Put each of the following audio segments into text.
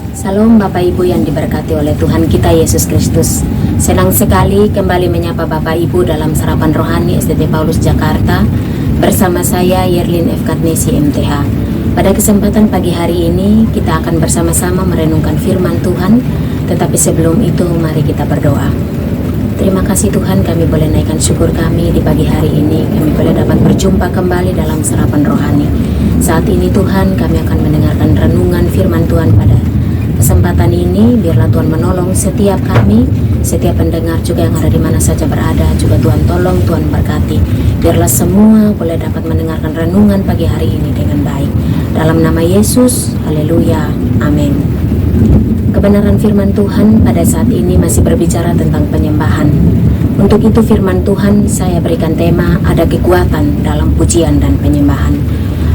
Salam Bapak Ibu yang diberkati oleh Tuhan kita Yesus Kristus. Senang sekali kembali menyapa Bapak Ibu dalam Sarapan Rohani SDT Paulus Jakarta bersama saya Yerlin F. Katnesi MTH. Pada kesempatan pagi hari ini kita akan bersama-sama merenungkan firman Tuhan. Tetapi sebelum itu mari kita berdoa. Terima kasih Tuhan, kami boleh naikkan syukur kami di pagi hari ini. Kami boleh dapat berjumpa kembali dalam Sarapan Rohani. Saat ini Tuhan, kami akan mendengarkan renungan firman Tuhan pada kesempatan ini. Biarlah Tuhan menolong setiap kami, setiap pendengar juga yang ada di mana saja berada. Juga Tuhan tolong, Tuhan berkati. Biarlah semua boleh dapat mendengarkan renungan pagi hari ini dengan baik. Dalam nama Yesus, haleluya, amin. Kebenaran firman Tuhan pada saat ini masih berbicara tentang penyembahan. Untuk itu firman Tuhan saya berikan tema ada kekuatan dalam pujian dan penyembahan.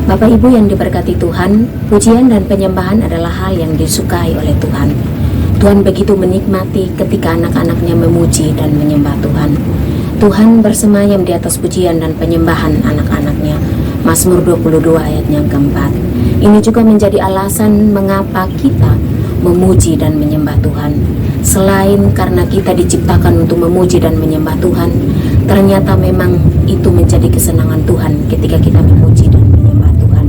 Bapak Ibu yang diberkati Tuhan, pujian dan penyembahan adalah hal yang disukai oleh Tuhan. Tuhan begitu menikmati ketika anak-anaknya memuji dan menyembah Tuhan. Tuhan bersemayam di atas pujian dan penyembahan anak-anaknya. Mazmur 22 ayat yang keempat. Ini juga menjadi alasan mengapa kita memuji dan menyembah Tuhan. Selain karena kita diciptakan untuk memuji dan menyembah Tuhan, ternyata memang itu menjadi kesenangan Tuhan ketika kita memuji dan menyembah Tuhan.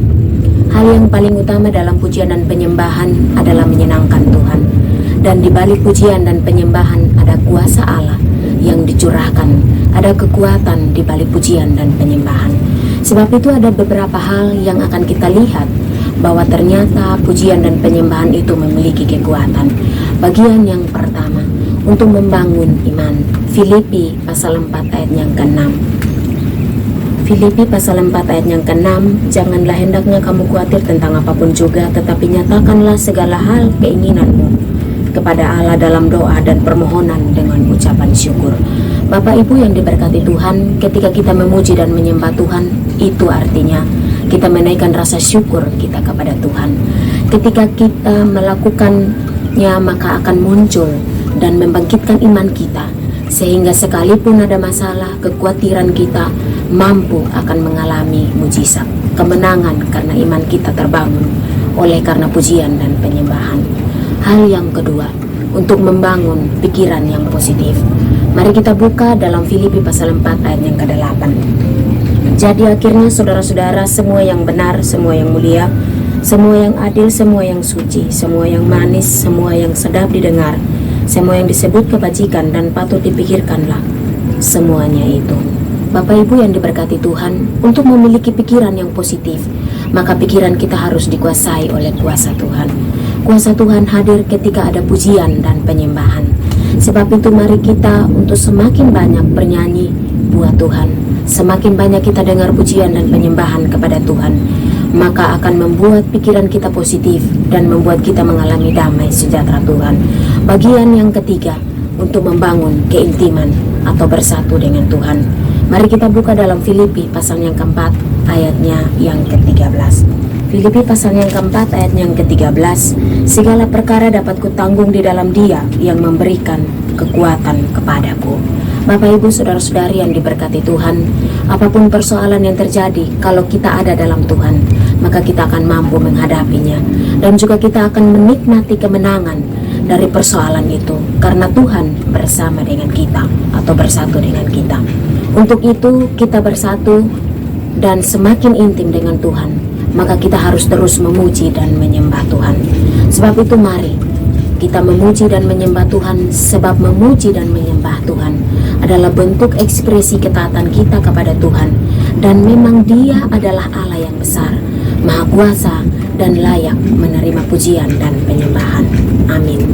Hal yang paling utama dalam pujian dan penyembahan adalah menyenangkan Tuhan. Dan di balik pujian dan penyembahan ada kuasa Allah yang dicurahkan, ada kekuatan di balik pujian dan penyembahan. Sebab itu ada beberapa hal yang akan kita lihat bahwa ternyata pujian dan penyembahan itu memiliki kekuatan. Bagian yang pertama, untuk membangun iman. Filipi pasal 4 ayat yang ke-6. Filipi pasal 4 ayat yang ke-6, janganlah hendaknya kamu khawatir tentang apapun juga, tetapi nyatakanlah segala hal keinginanmu kepada Allah dalam doa dan permohonan dengan ucapan syukur. Bapak Ibu yang diberkati Tuhan, ketika kita memuji dan menyembah Tuhan, itu artinya kita menaikkan rasa syukur kita kepada Tuhan. Ketika kita melakukannya, maka akan muncul dan membangkitkan iman kita, sehingga sekalipun ada masalah, kekhawatiran kita mampu akan mengalami mujizat, kemenangan karena iman kita terbangun oleh karena pujian dan penyembahan. Hal yang kedua, untuk membangun pikiran yang positif. Mari kita buka dalam Filipi pasal 4 ayat yang ke-8. Jadi akhirnya saudara-saudara, semua yang benar, semua yang mulia, semua yang adil, semua yang suci, semua yang manis, semua yang sedap didengar, semua yang disebut kebajikan dan patut dipikirkanlah, semuanya itu. Bapak Ibu yang diberkati Tuhan, untuk memiliki pikiran yang positif, maka pikiran kita harus dikuasai oleh kuasa Tuhan. Kuasa Tuhan hadir ketika ada pujian dan penyembahan. Sebab itu mari kita untuk semakin banyak bernyanyi buat Tuhan. Semakin banyak kita dengar pujian dan penyembahan kepada Tuhan, maka akan membuat pikiran kita positif dan membuat kita mengalami damai sejahtera Tuhan. Bagian yang ketiga, untuk membangun keintiman atau bersatu dengan Tuhan. Mari kita buka dalam Filipi pasal yang keempat ayatnya yang ke-13. Filipi pasal yang keempat ayat yang ke-13. Segala perkara dapat kutanggung di dalam Dia yang memberikan kekuatan kepadaku. Bapak Ibu saudara-saudari yang diberkati Tuhan, apapun persoalan yang terjadi, kalau kita ada dalam Tuhan, maka kita akan mampu menghadapinya. Dan juga kita akan menikmati kemenangan dari persoalan itu, karena Tuhan bersama dengan kita atau bersatu dengan kita. Untuk itu kita bersatu dan semakin intim dengan Tuhan, maka kita harus terus memuji dan menyembah Tuhan. Sebab itu mari kita memuji dan menyembah Tuhan, sebab memuji dan menyembah Tuhan adalah bentuk ekspresi ketaatan kita kepada Tuhan. Dan memang Dia adalah Allah yang besar, Maha Kuasa, dan layak menerima pujian dan penyembahan. Amin.